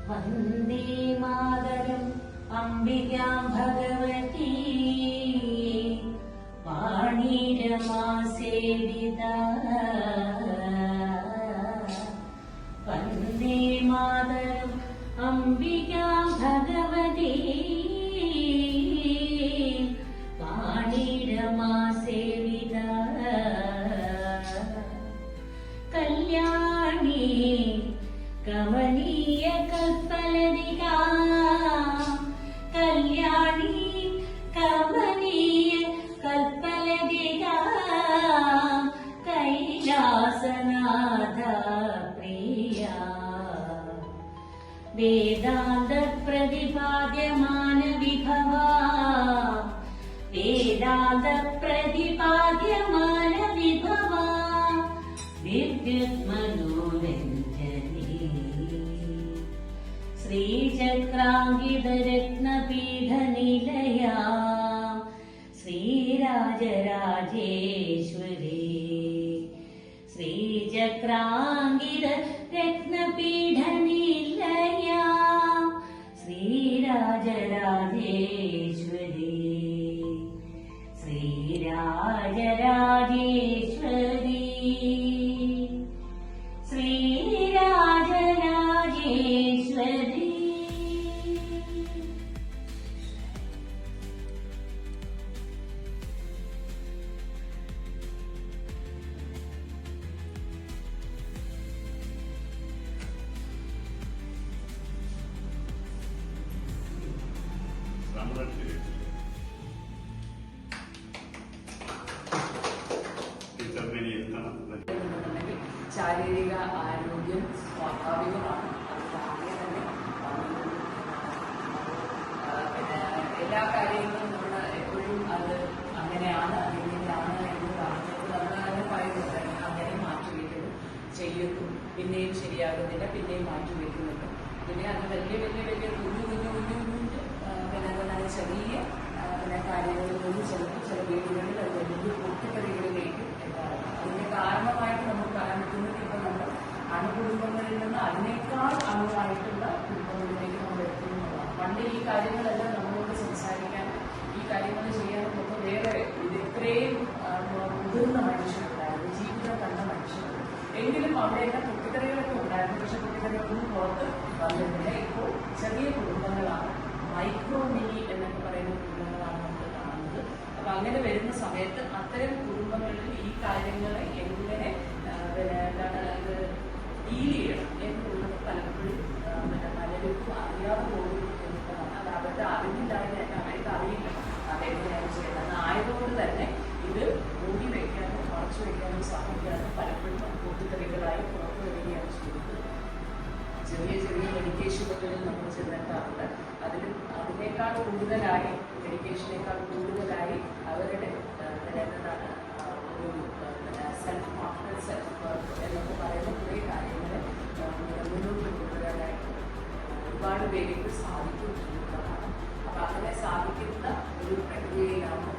വന്ദേ മാതരം അംബികാം ഭഗവതി വാണീരമാസേവിത വന്ദേ മാതരം അംബികാം ഭഗവതി വാണീരമാസേവിത കല്യാണി കമനീയ കൽപ്പലതികാ കല്യാണി കമനീയ കൽപ്പലതികാ കൈലാസനാഥ പ്രിയ വേദാന്ത പ്രതിപാദ്യമാന വിഭവാ വേദാന്ത പ്രതിപാദ്യമാന വിഭവാ ദിവ്യമനോരഞ്ജനീ ശ്രീചക്രാങ്കിതരത്നപീഠനിലയാ ശ്രീരാജരാജേശ്വരി ശ്രീചക്രാങ്കിതരത്നപീഠനിലയാ ശ്രീരാജരാജേശ്വരി ശ്രീരാജരാജേശ്വരി ശ്രീരാജരാജേശ്വരി. ശാരീരിക ആരോഗ്യം സ്വാഭാവികമാണ്. പിന്നെ എല്ലാ കാര്യങ്ങളും നമ്മൾ എപ്പോഴും അത് അങ്ങനെയാണ് അങ്ങനെയാണ് എന്ന് പറഞ്ഞിട്ട് നമ്മൾ അങ്ങനെ പറയുന്നുണ്ട്. അങ്ങനെ മാറ്റിവെക്കുന്നു, ചെയ്യുന്നു, പിന്നെയും ശരിയാകുന്നില്ല, പിന്നെയും മാറ്റിവെക്കുന്നുണ്ട്. പിന്നെ അത് വലിയ വലിയ വലിയ കുഞ്ഞു പിന്നെ എന്താണ് ചെറിയ പിന്നെ കാര്യങ്ങളിൽ നിന്ന് ചില വീടുകളിൽ അത് വലിയ പൊട്ടിക്കറികളിലേക്ക് അതിന്റെ കാരണമായിട്ട് നമുക്ക് പറയാൻ പറ്റുന്നത് ഇപ്പൊ നമ്മൾ അണുകുടുംബങ്ങളിൽ നിന്ന് അതിനേക്കാൾ അണുവായിട്ടുള്ള കുടുംബങ്ങളിലേക്ക് നമ്മൾ എത്തുന്നതാണ്. പണ്ട് ഈ കാര്യങ്ങളെല്ലാം നമ്മളോട് സംസാരിക്കാൻ ഈ കാര്യങ്ങൾ ചെയ്യാനൊക്കെ വേറെ ഇത്രയും മുതിർന്ന മനുഷ്യരുണ്ടായിരുന്നു, ജീവിതം കണ്ട മനുഷ്യരുണ്ട്. എങ്കിലും അവിടെയെല്ലാം പൊട്ടിക്കറികളൊക്കെ ഉണ്ടായിരുന്നു. പക്ഷെ പൊട്ടിക്കറികളൊന്നും പുറത്ത് വന്നിട്ടില്ല. ഇപ്പോൾ ചെറിയ കുടുംബങ്ങളാണ്, മൈക്രോ മിനി എന്നൊക്കെ പറയുന്ന കുടുംബങ്ങളാണ് നമ്മൾ കാണുന്നത്. അപ്പൊ അങ്ങനെ വരുന്ന സമയത്ത് അത്തരം കുടുംബങ്ങളിൽ ഈ കാര്യങ്ങളെ എങ്ങനെ പിന്നെ എന്താണ് അത് ഡീൽ ചെയ്യണം എന്നുള്ളത് പലപ്പോഴും പലർക്കും അറിയാതെ പോകും എന്നുള്ളതാണ്. അത് അവരുടെ അറിവില്ലാതെ അവർക്ക് അറിയില്ല അതെങ്ങനെയാണ് ചെയ്യുന്നത്. ആയതുകൊണ്ട് തന്നെ ഇത് മൂടി വയ്ക്കാനും മറച്ചു വയ്ക്കാനും സാധിക്കാനും പലപ്പോഴും പൊട്ടിത്തെറികളായി പുറത്തു വരികയാണ് ചെയ്യുന്നത്. ചെറിയ ചെറിയ മെഡിക്കേഷനുകളിൽ നമ്മൾ ചെന്നെത്താറുണ്ട്. അതിനേക്കാൾ കൂടുതലായി മെഡിക്കേഷനേക്കാൾ കൂടുതലായി അവരുടെ എന്താണ് ഒരു സെൽഫ് കോൺഫിഡൻസ്, സെൽഫ് വർക്ക് എന്നൊക്കെ പറയുന്ന കുറേ കാര്യങ്ങൾ മുന്നോട്ട് കൊണ്ടുവരാനായിട്ട് ഒരുപാട് പേർക്ക് സാധിക്കും എന്നുള്ളതാണ്. അപ്പം അങ്ങനെ സാധിക്കുന്ന ഒരു പ്രക്രിയയിലാണ്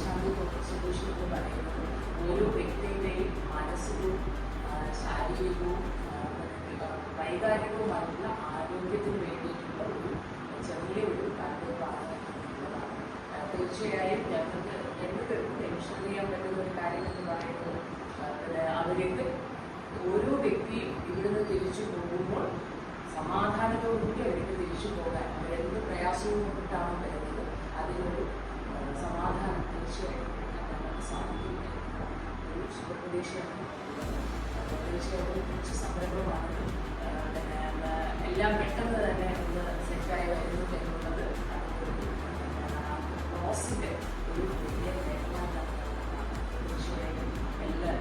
ശാന്തി സൊല്യൂഷൻ എന്ന് പറയുന്നത്. ഓരോ വ്യക്തിയുടെയും മാനസികവും ശാരീരികവും വൈകാരികവുമായിട്ടുള്ള ആരോഗ്യത്തിന് വേണ്ടിയിട്ടുള്ള ഒരു ചെറിയൊരു കാര്യമാണ്. തീർച്ചയായും ഞങ്ങൾക്ക് മെൻഷൻ ചെയ്യാൻ പറ്റുന്ന ഒരു കാര്യം എന്ന് പറയുന്നത് അവർക്ക് ഓരോ വ്യക്തിയും ഇവിടുന്ന് തിരിച്ചു പോകുമ്പോൾ സമാധാനത്തോടുകൂടി അവർക്ക് തിരിച്ചു പോകാൻ അവരെന്ത് പ്രയാസവും കൊണ്ടിട്ടാണ് വരുന്നത് അതിനൊരു സമാധാനം തീർച്ചയായും നമുക്ക് സാധിക്കും. ഒരു ശുഭപ്രതീക്ഷയാണ്. തീർച്ചയായിട്ടും കുറച്ച് സംരംഭമാണ്. എല്ലാം പെട്ടെന്ന് തന്നെ ഒന്ന് സെറ്റായി വരുന്നു എന്നുള്ളത് ക്രോസിന്റെ ഒരു വലിയ നേട്ടമാണ്. തീർച്ചയായും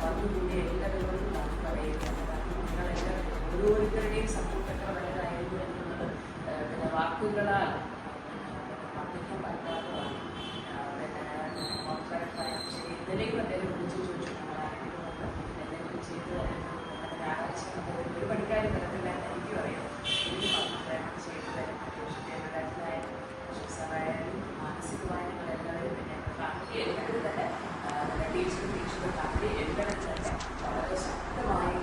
വന്നുകൂടിയ എല്ലാവരോടും നമുക്ക് പറയുന്നത് നിങ്ങളെല്ലാം ഓരോരുത്തരുടെയും സപ്പോർട്ട് എത്ര വലുതായിരുന്നു എന്നുള്ളത് പിന്നെ വാക്കുകളാൽ വർദ്ധിക്കാൻ പറ്റാത്തതാണ്. പിന്നെ കോൺട്രാക്ട് ശരി എന്തെങ്കിലും എന്തെങ്കിലും വിളിച്ചു ചോദിച്ചു എന്തെങ്കിലും ചെയ്ത് ഞായറാഴ്ച ഒരു പണിക്കാരും വരത്തില്ല എന്ന് എനിക്കും അറിയാം. എനിക്ക് കോൺട്രാക്ട് ചെയ്ത് സാറായാലും മാനസികമായ എല്ലാവരും പിന്നെ ഫാമിലി എല്ലാവരും തന്നെ ടീച്ചറും ഫാമിലി എല്ലാവരും തന്നെ വളരെ ശക്തമായി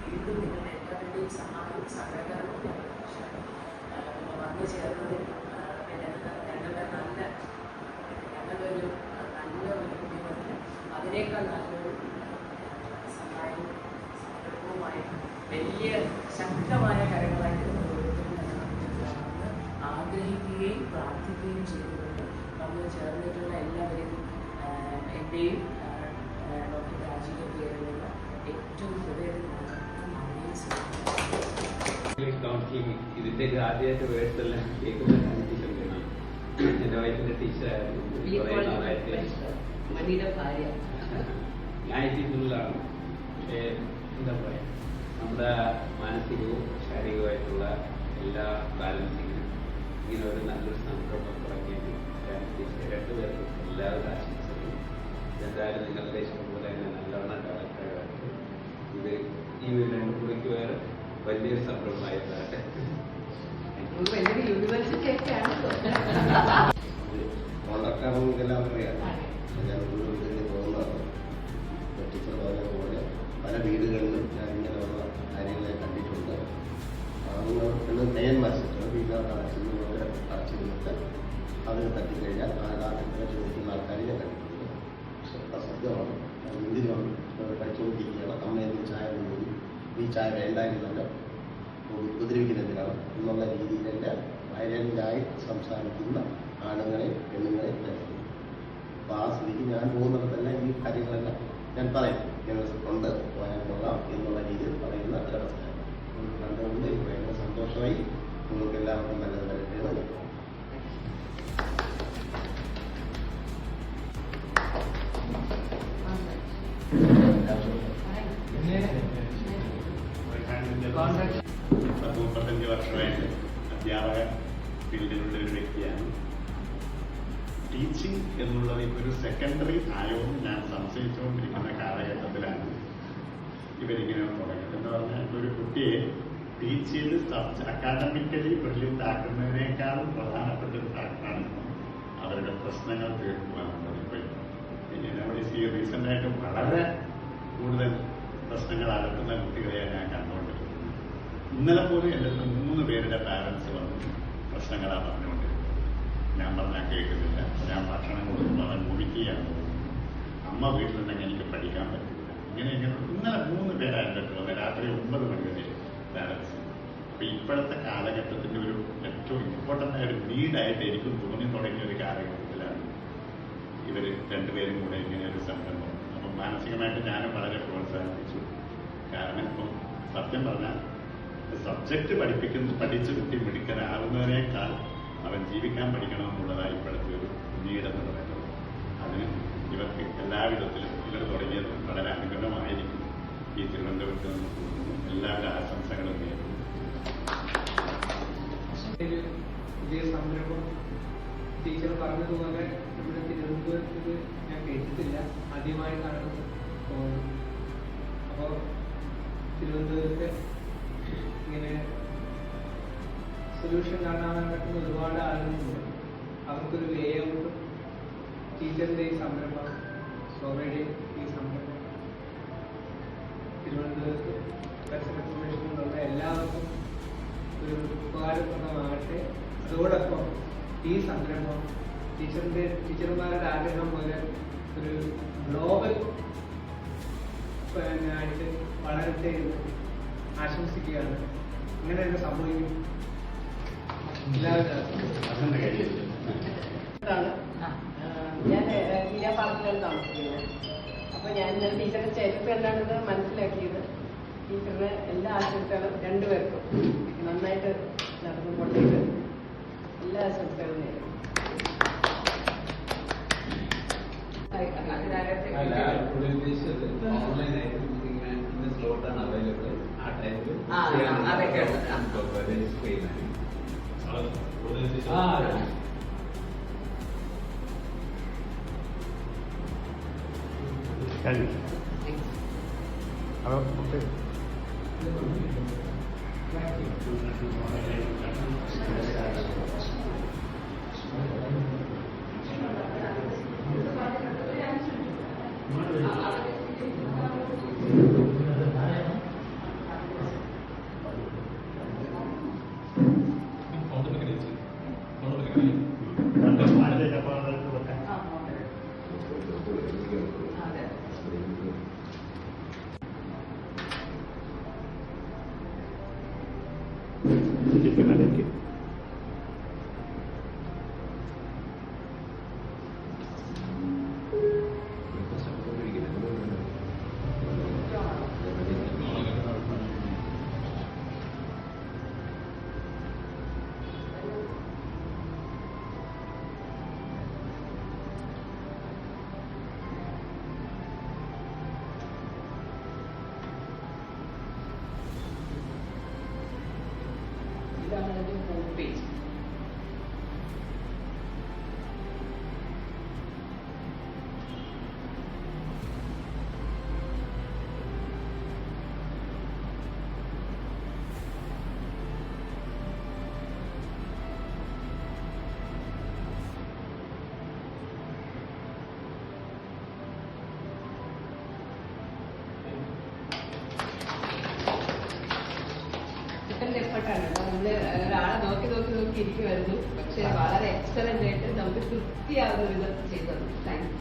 വീണ്ടും അതിനേക്കാൾ നല്ലൊരു സഹായവും സംരംഭവുമായി വലിയ ശക്തമായ കാര്യങ്ങളായിട്ട് ഓരോരുത്തരും ആഗ്രഹിക്കുകയും പ്രാർത്ഥിക്കുകയും ചെയ്തുകൊണ്ട് നമ്മൾ ചേർന്നിട്ടുള്ള എല്ലാവരെയും എൻ്റെയും ഡോക്ടർ രാജീവിൻ്റെ പേരിലുള്ള ഏറ്റവും ഹൃദയത്തിലുള്ള കൗൺസിലിംഗ് ഇതിന്റെ ആദ്യമായിട്ട് വേർഡ്സ് എല്ലാം കേൾക്കുമ്പോൾ എൻ്റെ വൈഫിന്റെ ടീച്ചറായിരുന്നു. ഞാൻ ഇതിനുള്ളതാണ്. പക്ഷേ എന്താ പറയുക, നമ്മുടെ മാനസികവും ശാരീരികവുമായിട്ടുള്ള എല്ലാ ബാലൻസിങ്ങിനും ഇങ്ങനെ ഒരു നല്ലൊരു സംരംഭം തുടങ്ങിയത് രണ്ടുപേർക്കും എല്ലാവരും ആശംസകളും. എന്തായാലും നിങ്ങളുടെ ഇഷ്ടം പോലെ തന്നെ നല്ലവണ്ണം ഡെവലപ്പായിട്ട് ഇത് ഈ രണ്ട് കുറിക്ക് വേറെ വലിയൊരു സംരംഭമായി വരട്ടെ. കോൺട്രാക്ടർക്കെല്ലാം അറിയാം. ഞാൻ ഒരു വീട്ടിൽ പോകുന്നതാണ്. ടീച്ചർ പറഞ്ഞ പോലെ പല വീടുകളിലും ഞാൻ ഇങ്ങനെയുള്ള കാര്യങ്ങളെ കണ്ടിട്ടുണ്ട്. ആളുകൾ നേൻ മത്സരം വീട്ടിനകത്ത് അടച്ചിരുന്നിട്ട് അതിന് തട്ടിക്കഴിഞ്ഞാൽ ആഘാതത്തിന് ചോദിക്കുന്ന ആൾക്കാരെ ഞാൻ കണ്ടിട്ടുണ്ട്. പക്ഷെ പ്രസക്തമാണ്. എന്തിനാണ് കഴിച്ചുകൊണ്ടിരിക്കുകയാണ്, അമ്മ എന്തിന് ചായ കൊണ്ടുപോയി, ഈ ചായ വേണ്ട എന്നല്ല ഉപദ്രവിക്കുന്നതിനാണ് എന്നുള്ള രീതിയിലല്ല വയലൻ്റായി സംസാരിക്കുന്ന ആണുങ്ങളെ പെണ്ണുങ്ങളെ നൽകുന്നു. അപ്പോൾ ആ സ്ഥിതിക്ക് ഞാൻ പോകുന്നിടത്തെല്ലാം ഈ കാര്യങ്ങളെല്ലാം ഞാൻ പറയും. ഉണ്ട് പോയാൽ കൊള്ളാം എന്നുള്ള രീതിയിൽ പറയുന്ന ഒരവസ്ഥയാണ്. കണ്ടുകൊണ്ട് ഭയങ്കര സന്തോഷമായി. നിങ്ങൾക്ക് എല്ലാവർക്കും നല്ലത് വരട്ടെ. പത്ത് 35 വർഷമായിട്ട് അധ്യാപക ഫീൽഡിലുള്ള ഒരു വ്യക്തിയാണ്. ടീച്ചിങ് എന്നുള്ളത് ഒരു സെക്കൻഡറി ആയോ ഞാൻ സംശയിച്ചുകൊണ്ടിരിക്കുന്ന കാലഘട്ടത്തിലാണ് ഇവരിങ്ങനെ തുടങ്ങിയത്. എന്ന് പറഞ്ഞാൽ ഒരു കുട്ടിയെ ടീച്ച് ചെയ്ത് അക്കാഡമിക്കലി ബ്രില്യൻ്റ് ആക്കുന്നതിനേക്കാളും പ്രധാനപ്പെട്ട ഒരു ഫാക്ടറാണ് അവരുടെ പ്രശ്നങ്ങൾ തീർക്കുവാനുള്ളത്. പിന്നെ നമ്മുടെ ഈ റീസെൻ്റായിട്ട് വളരെ കൂടുതൽ പ്രശ്നങ്ങൾ അലട്ടുന്ന കുട്ടികളെയാണ് ഞാൻ കണ്ടുകൊണ്ടിരിക്കുന്നത്. ഇന്നലെ പോലും എൻ്റെ അടുത്ത് 3 പേരുടെ പാരൻസ് വന്ന് പ്രശ്നങ്ങളാണ് പറഞ്ഞുകൊണ്ടിരിക്കുന്നത്. ഞാൻ പറഞ്ഞാൽ കേൾക്കുന്നില്ല, ഞാൻ ഭക്ഷണം കൊടുക്കുമ്പോൾ അവൻ മുഴിക്കുകയാണ് പോകുന്നത്, അമ്മ വീട്ടിലുണ്ടെങ്കിൽ എനിക്ക് പഠിക്കാൻ പറ്റില്ല, ഇങ്ങനെ ഇന്നലെ 3 പേരാണ് എൻ്റെ അടുത്ത് വന്നത്. രാത്രി 9 മണി വരെ പാരൻസ്. അപ്പോൾ ഇപ്പോഴത്തെ കാലഘട്ടത്തിൻ്റെ ഒരു ഏറ്റവും ഇമ്പോർട്ടൻ്റ് ആയ ഒരു നീഡായിട്ട് എനിക്കും തോന്നി തുടങ്ങിയ ഒരു കാലഘട്ടത്തിലാണ് ഇവർ രണ്ടുപേരും കൂടെ ഇങ്ങനെ ഒരു സംരംഭം. അപ്പം മാനസികമായിട്ട് ഞാനും വളരെ പ്രോത്സാഹിപ്പിച്ചു. കാരണം ഇപ്പം സത്യം പറഞ്ഞാൽ സബ്ജക്റ്റ് പഠിച്ച് കുട്ടി മിടുക്കനാകുന്നതിനേക്കാൾ അവൻ ജീവിക്കാൻ പഠിക്കണമെന്നുള്ളതാണ് ഇപ്പോഴത്തെ ഒരു നീടെന്ന് പറയുന്നത്. അതിന് ഇവർക്ക് എല്ലാവിധത്തിലും ഇവർ തുടങ്ങിയത് വളരെ അനുകൂലമായിരിക്കും. ഈ തിരുവനന്തപുരത്ത് നിന്ന് പോകുന്നു. എല്ലാവരുടെ ആശംസകളും നേരുന്നു. പുതിയ സംരംഭം ടീച്ചർ പറഞ്ഞതുപോലെ നമ്മുടെ തിരുവനന്തപുരത്ത് ഞാൻ കേട്ടിട്ടില്ല, ആദ്യമായിട്ടാണ് പോകുന്നത്. അപ്പോൾ തിരുവനന്തപുരത്ത് ഇങ്ങനെ സൊല്യൂഷൻ കാണാൻ പറ്റുന്ന ഒരുപാട് ആളുകളുണ്ട്. അവർക്കൊരു വേ ഔട്ട് ടീച്ചറിൻ്റെ ഈ സംരംഭം, സോമയുടെ ഈ സംരംഭം തിരുവനന്തപുരത്ത് പരിസര പ്രദേശങ്ങളിലുള്ള എല്ലാവർക്കും ഒരു ഉപകാരപ്രദമാകട്ടെ. അതോടൊപ്പം ഈ സംരംഭം ടീച്ചർമാരുടെ ആഗ്രഹം പോലെ ഒരു ഗ്ലോബൽ ആയിട്ട് വളരട്ടെ എന്ന് ആശംസിക്കുകയാണ്. ഇങ്ങനെ തന്നെ സംഭവിക്കും. ഞാൻ പാർക്കിലാണ് താമസിക്കുന്നത്. അപ്പൊ ഞാൻ ടീച്ചറുടെ ചരിത്രം എന്താണെന്ന് മനസ്സിലാക്കിയത് ടീച്ചറിന് എല്ലാ ആശംസകളും രണ്ടുപേർക്കും നന്നായിട്ട് നടന്നുകൊണ്ടേക്ക് എല്ലാ ആശംസകളും നേരും. സ്ലോട്ടാണ് അവൈലബിൾ. ആ ടൈമിൽ ചിക്കനിലേക്ക് ഇതാണ് അതിന്റെ ഹോം പേജ്. ഡിഫറെന്റ് എഫർട്ടാണ് നമ്മള് ഒരാളെ നോക്കി നോക്കി നോക്കി ഇരിക്കുമായിരുന്നു. പക്ഷെ വളരെ എക്സലന്റ് ആയിട്ട് നമുക്ക് തൃപ്തിയാകുന്ന വിധം ചെയ്തത്. Thank you.